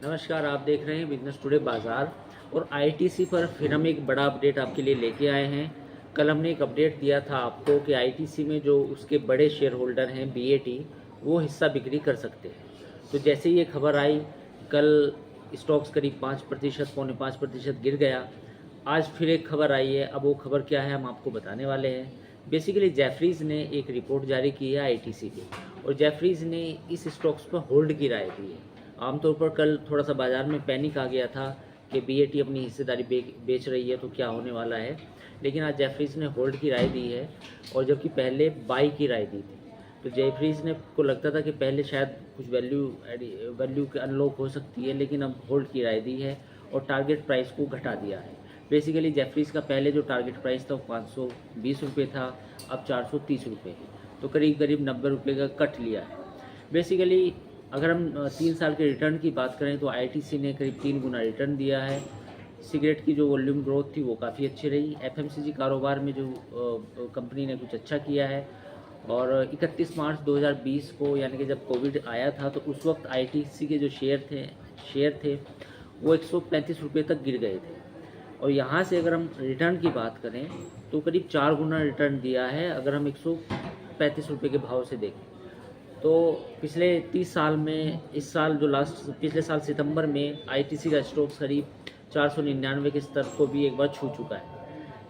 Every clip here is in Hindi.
नमस्कार, आप देख रहे हैं बिजनेस टुडे बाज़ार और आईटीसी पर फिर हम एक बड़ा अपडेट आपके लिए लेके आए हैं। कल हमने एक अपडेट दिया था आपको कि आईटीसी में जो उसके बड़े शेयर होल्डर हैं बीएटी, वो हिस्सा बिक्री कर सकते हैं। तो जैसे ही ये खबर आई, कल स्टॉक्स करीब 5% पौने 5% गिर गया। आज फिर एक खबर आई है। अब वो खबर क्या है हम आपको बताने वाले हैं। बेसिकली जेफरीज़ ने एक रिपोर्ट जारी की है आईटीसी की, और जेफरीज़ ने इस स्टॉक्स पर होल्ड की राय दी है। आमतौर पर कल थोड़ा सा बाज़ार में पैनिक आ गया था कि बीएटी अपनी हिस्सेदारी बेच रही है तो क्या होने वाला है, लेकिन आज जेफरीज़ ने होल्ड की राय दी है, और जबकि पहले बाई की राय दी थी। तो जेफरीज़ ने को लगता था कि पहले शायद कुछ वैल्यू के अनलॉक हो सकती है, लेकिन अब होल्ड की राय दी है और टारगेट प्राइस को घटा दिया है। बेसिकली जेफरीज़ का पहले जो टारगेट प्राइस था वो 520 रुपये था, अब 430 रुपये, तो करीब करीब 90 रुपये का कट लिया है। बेसिकली अगर हम 3 साल के रिटर्न की बात करें तो आईटीसी ने करीब 3 गुना रिटर्न दिया है। सिगरेट की जो वॉल्यूम ग्रोथ थी वो काफ़ी अच्छी रही। एफएमसीजी कारोबार में जो कंपनी ने कुछ अच्छा किया है। और 31 मार्च 2020 को, यानी कि जब कोविड आया था, तो उस वक्त आईटीसी के जो शेयर थे वो 135 रुपये तक गिर गए थे। और यहाँ से अगर हम रिटर्न की बात करें तो करीब 4 गुना रिटर्न दिया है अगर हम 135 रुपये के भाव से देखें। तो पिछले 30 साल में, इस साल जो पिछले साल सितंबर में आईटीसी का स्टॉक्स करीब 499 के स्तर को भी एक बार छू चुका है।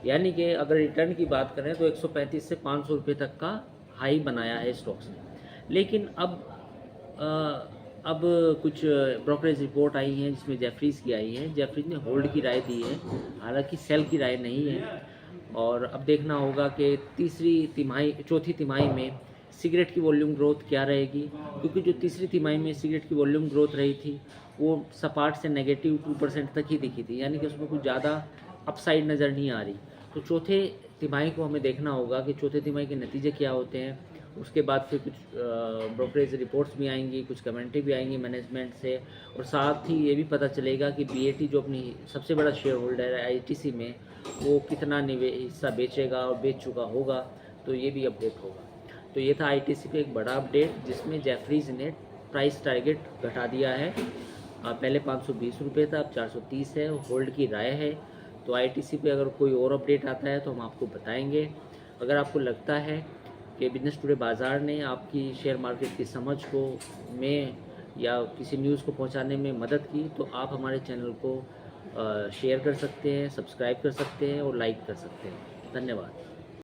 यानी कि अगर रिटर्न की बात करें तो 135 से 500 रुपये तक का हाई बनाया है स्टॉक्स ने। लेकिन अब कुछ ब्रोकरेज रिपोर्ट आई हैं जिसमें जेफरीज़ की आई है। जेफरीज़ ने होल्ड की राय दी है, हालांकि सेल की राय नहीं है। और अब देखना होगा कि चौथी तिमाही में सिगरेट की वॉल्यूम ग्रोथ क्या रहेगी, क्योंकि जो तीसरी तिमाही में सिगरेट की वॉल्यूम ग्रोथ रही थी वो सपाट से -2% तक ही दिखी थी, यानी कि उसमें कुछ ज़्यादा अपसाइड नज़र नहीं आ रही। तो चौथे तिमाही को हमें देखना होगा कि चौथे तिमाही के नतीजे क्या होते हैं। उसके बाद फिर कुछ ब्रोकरेज रिपोर्ट्स भी आएंगी, कुछ कमेंट्री भी आएंगी मैनेजमेंट से, और साथ ही ये भी पता चलेगा कि बीएटी जो अपनी सबसे बड़ा शेयर होल्डर है आईटीसी में, वो कितना हिस्सा बेचेगा और बेच चुका होगा। तो ये भी अपडेट होगा। तो ये था आईटीसी पे एक बड़ा अपडेट जिसमें जेफरीज़ ने प्राइस टारगेट घटा दिया है। पहले 520 रुपये था, अब 430 है, होल्ड की राय है। तो आईटीसी पे अगर कोई और अपडेट आता है तो हम आपको बताएंगे। अगर आपको लगता है कि बिजनेस टुडे बाज़ार ने आपकी शेयर मार्केट की समझ को में या किसी न्यूज़ को पहुंचाने में मदद की, तो आप हमारे चैनल को शेयर कर सकते हैं, सब्सक्राइब कर सकते हैं और लाइक कर सकते हैं। धन्यवाद।